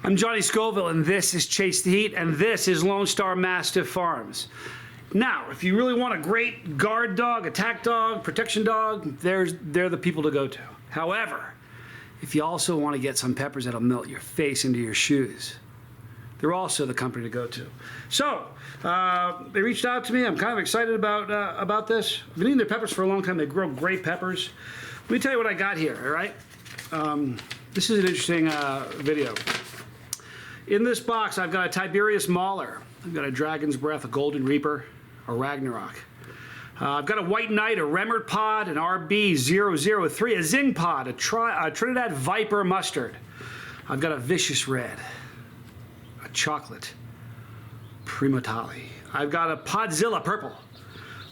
I'm Johnny Scoville, and this is Chase the Heat, and this is Lone Star Mastiff Farms. Now, if you really want a great guard dog, attack dog, protection dog, they're the people to go to. However, if you also want to get some peppers that'll melt your face into your shoes, they're also the company to go to. So, they reached out to me. I'm kind of excited about this. I've been eating their peppers for a long time. They grow great peppers. Let me tell you what I got here, all right? This is an interesting video. In this box, I've got a Tiberius Mauler. I've got a Dragon's Breath, a Golden Reaper, a Ragnarok. I've got a White Knight, a Remmert Pod, an RB003, a Zing Pod, a Trinidad Viper Mustard. I've got a Vicious Red, a Chocolate Primatali. I've got a Podzilla Purple.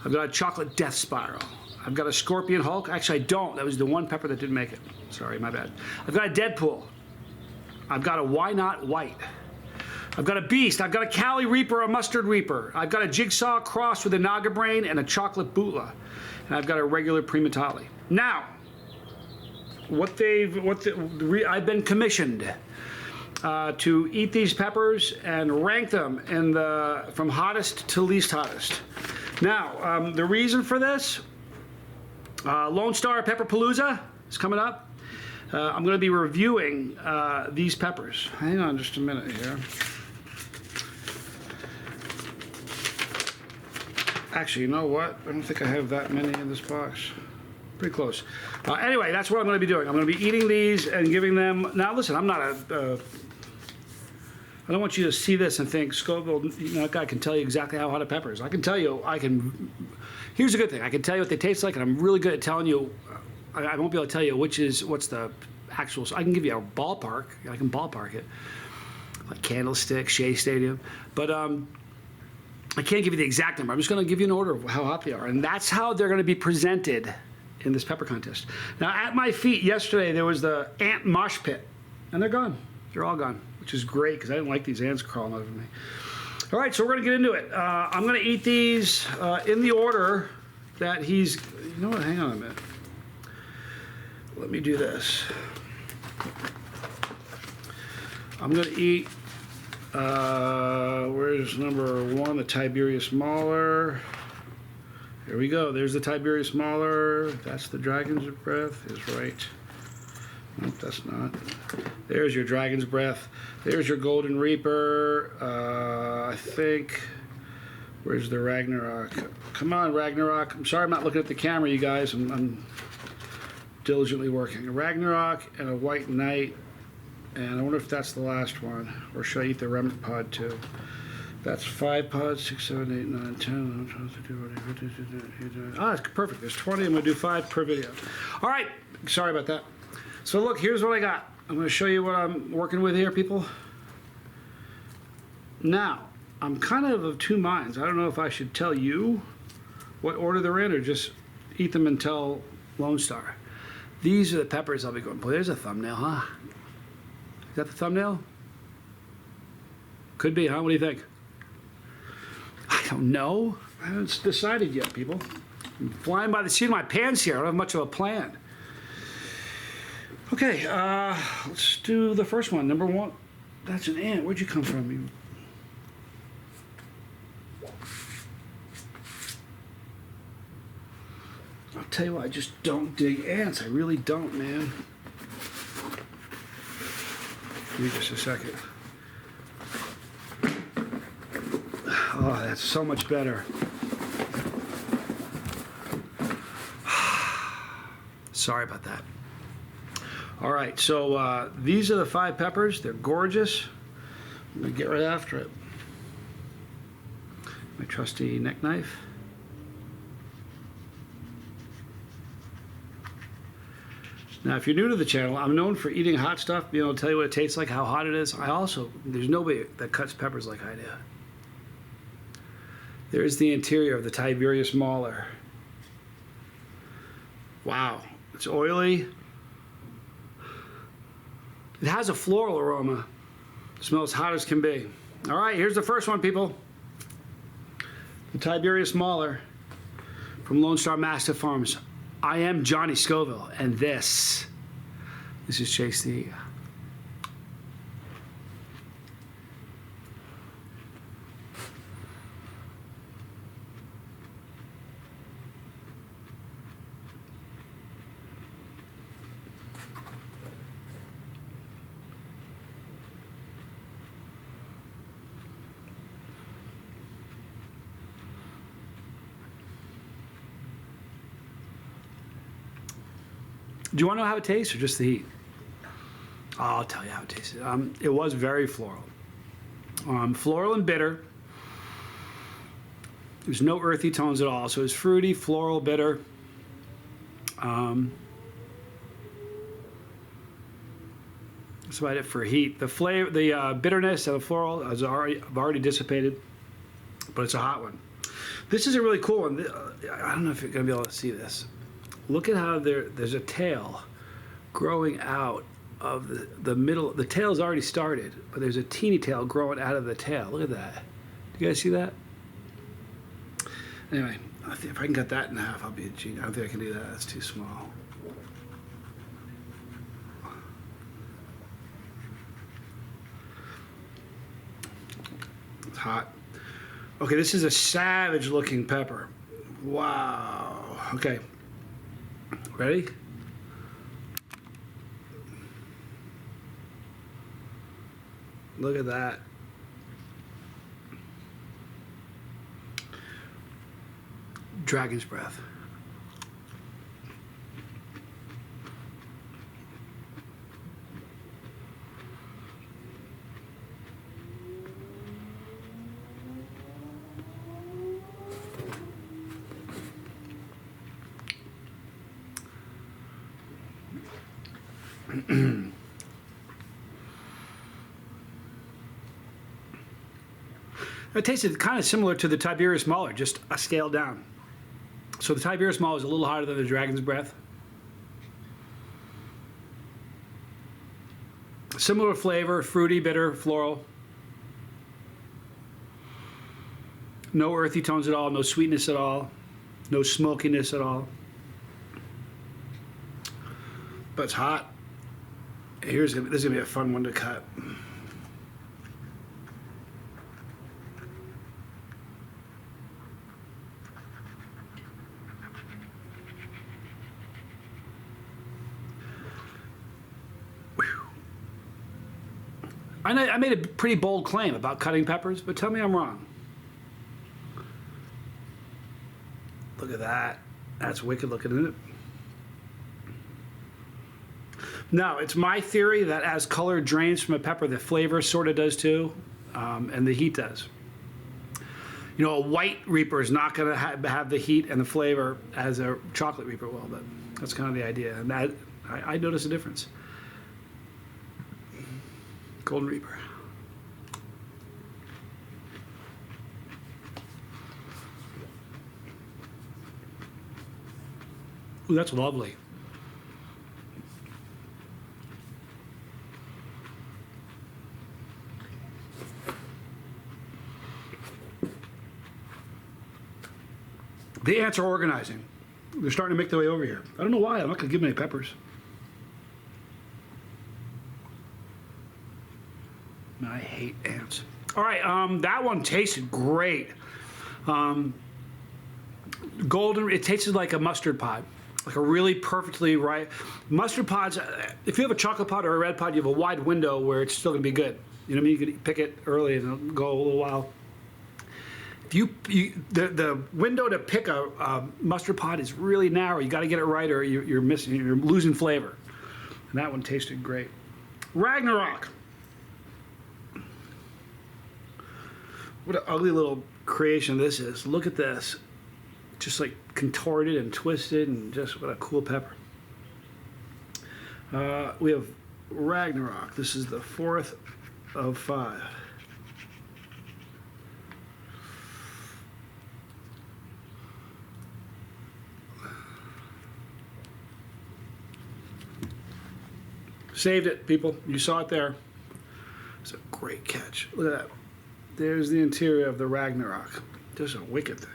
I've got a Chocolate Death Spiral. I've got a Scorpion Hulk. Actually, I don't. That was the one pepper that didn't make it. Sorry, my bad. I've got a Deadpool. I've got a Why Not White. I've got a Beast. I've got a Cali Reaper, a Mustard Reaper. I've got a Jigsaw crossed with a Naga Brain and a Chocolate Bootla. And I've got a regular Primatali. Now, I've been commissioned to eat these peppers and rank them in from hottest to least hottest. Now, the reason for this, Lone Star Pepper Palooza is coming up. I'm going to be reviewing these peppers. Hang on just a minute here. Actually, you know what? I don't think I have that many in this box. Pretty close. Anyway, that's what I'm going to be doing. I'm going to be eating these and giving them... Now, listen, I'm not a... I don't want you to see this and think, Scoville, that guy can tell you exactly how hot a pepper is. I can tell you, here's a good thing. I can tell you what they taste like, and I'm really good at telling you... I won't be able to tell you what's the actual... I can give you a ballpark. I can ballpark it. Like Candlestick, Shea Stadium. But I can't give you the exact number. I'm just going to give you an order of how hot they are. And that's how they're going to be presented in this pepper contest. Now, at my feet yesterday, there was the ant mosh pit. And they're gone. They're all gone, which is great because I didn't like these ants crawling over me. All right, so we're going to get into it. I'm going to eat these in the order that he's... You know what? Hang on a minute. Let me do this. I'm going to eat, where's number one, the Tiberius Mauler. Here we go. There's the Tiberius Mauler. That's the Dragon's Breath, is right. Nope, that's not. There's your Dragon's Breath. There's your Golden Reaper. I think, where's the Ragnarok? Come on, Ragnarok. I'm sorry I'm not looking at the camera, you guys. I'm diligently working. A Ragnarok and a White Knight, and I wonder if that's the last one, or should I eat the Remmert Pod too? That's 5 pods, 6, 7, 8, 9, 10, 11, 12, 13, 14, 15. Ah, it's perfect. There's 20. I'm going to do 5 per video. All right. Sorry about that. So look, here's what I got. I'm going to show you what I'm working with here, people. Now, I'm kind of two minds. I don't know if I should tell you what order they're in or just eat them and tell Lone Star. These are the peppers I'll be going. Boy, there's a thumbnail, huh? Is that the thumbnail? Could be, huh? What do you think? I don't know. I haven't decided yet, people. I'm flying by the seat of my pants here. I don't have much of a plan. Okay, let's do the first one. Number one. That's an ant. Where'd you come from? You... I'll tell you what, I just don't dig ants. I really don't, man. Give me just a second. Oh, that's so much better. Sorry about that. All right, so these are the 5 peppers. They're gorgeous. I'm gonna get right after it. My trusty neck knife. Now, if you're new to the channel, I'm known for eating hot stuff, being able to tell you what it tastes like, how hot it is. There's nobody that cuts peppers like I do. There's the interior of the Tiberius Mauler. Wow, it's oily. It has a floral aroma. It smells hot as can be. All right, here's the first one, people. The Tiberius Mauler from Lone Star Mastiff Farms. I am Johnny Scoville, and this is Chase the Heat. Do you want to know how it tastes or just the heat? I'll tell you how it tasted. It was very floral. Floral and bitter. There's no earthy tones at all. So it's fruity, floral, bitter. That's about it for heat. The flavor, the bitterness of the floral I've already dissipated, but it's a hot one. This is a really cool one. I don't know if you're gonna be able to see this. Look at how there's a tail growing out of the middle. The tail's already started, but there's a teeny tail growing out of the tail. Look at that. Do you guys see that? Anyway, I think if I can cut that in half, I'll be a genius. I don't think I can do that. That's too small. It's hot. Okay, this is a savage looking pepper. Wow. Okay. Ready? Look at that. Dragon's breath. It tasted kind of similar to the Tiberius Muller, just a scale down. So the Tiberius Muller is a little hotter than the Dragon's Breath. Similar flavor, fruity, bitter, floral. No earthy tones at all, no sweetness at all, no smokiness at all. But it's hot. This is gonna be a fun one to cut. I made a pretty bold claim about cutting peppers, but tell me I'm wrong. Look at that. That's wicked looking, isn't it? Now, it's my theory that as color drains from a pepper, the flavor sort of does too, and the heat does. You know, a white Reaper is not going to have the heat and the flavor as a chocolate Reaper will, but that's kind of the idea. And that I notice a difference. Golden Reaper. Ooh, that's lovely. The ants are organizing. They're starting to make their way over here. I don't know why. I'm not going to give them any peppers. I hate ants. All right, that one tasted great. Golden, it tasted like a mustard pod, like a really perfectly ripe. Mustard pods, if you have a chocolate pod or a red pod, you have a wide window where it's still gonna be good. You know what I mean? You can pick it early and it'll go a little while. If the window to pick a mustard pod is really narrow. You gotta get it right or you're losing flavor. And that one tasted great. Ragnarok. What an ugly little creation this is. Look at this. Just like contorted and twisted and just what a cool pepper. We have Ragnarok. This is the 4th of 5. Saved it, people. You saw it there. It's a great catch. Look at that. There's the interior of the Ragnarok. Just a wicked thing.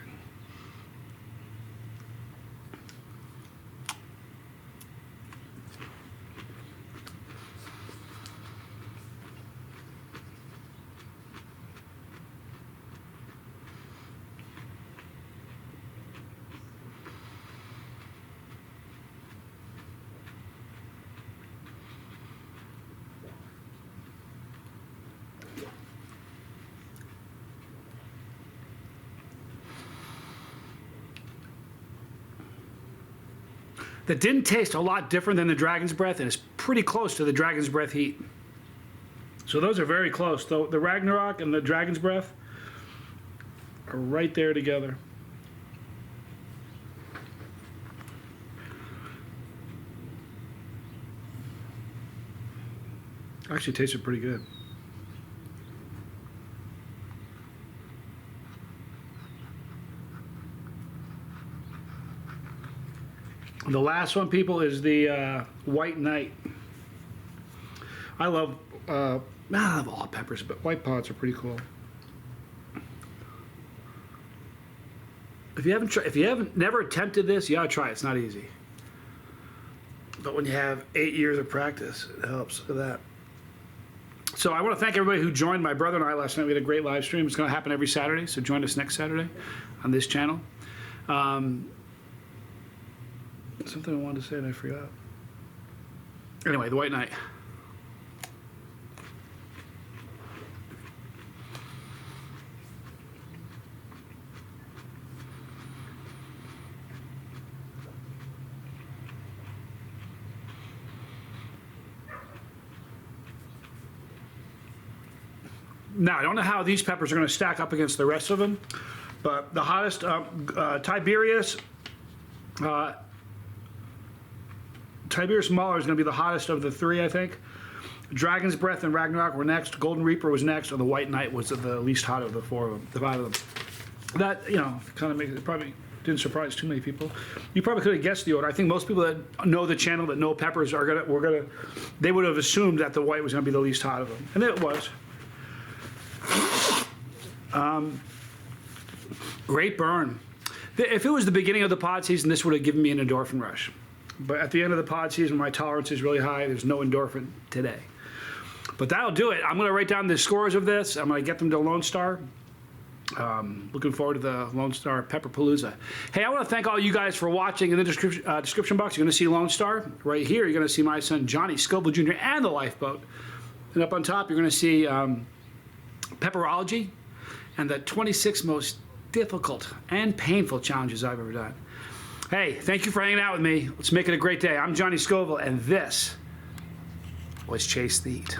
that didn't taste a lot different than the Dragon's Breath, and it's pretty close to the Dragon's Breath heat. So those are very close. The Ragnarok and the Dragon's Breath are right there together. Actually tasted pretty good. The last one, people, is the White Knight. I love all peppers, but white pods are pretty cool. If you haven't never attempted this, you gotta try it. It's not easy. But when you have 8 years of practice, it helps. Look at that. So I want to thank everybody who joined my brother and I last night. We had a great live stream. It's going to happen every Saturday, so join us next Saturday on this channel. Something I wanted to say and I forgot. Anyway, the White Knight. Now, I don't know how these peppers are going to stack up against the rest of them, but the hottest, Tiberius Mahler is going to be the hottest of the three, I think. Dragon's Breath and Ragnarok were next. Golden Reaper was next, and the White Knight was the least hot of the five of them. That, you know, kind of makes it probably didn't surprise too many people. You probably could have guessed the order. I think most people that know the channel, that know peppers, they would have assumed that the white was going to be the least hot of them, and it was. Great burn. If it was the beginning of the pod season, this would have given me an endorphin rush. But at the end of the pod season, my tolerance is really high. There's no endorphin today. But that'll do it. I'm going to write down the scores of this. I'm going to get them to Lone Star. Looking forward to the Lone Star Pepper Palooza. Hey, I want to thank all you guys for watching. In the description box, you're going to see Lone Star. Right here, you're going to see my son, Johnny Scoville Jr. and the Lifeboat. And up on top, you're going to see Pepperology and the 26 most difficult and painful challenges I've ever done. Hey, thank you for hanging out with me. Let's make it a great day. I'm Johnny Scoville, and this was Chase the Heat.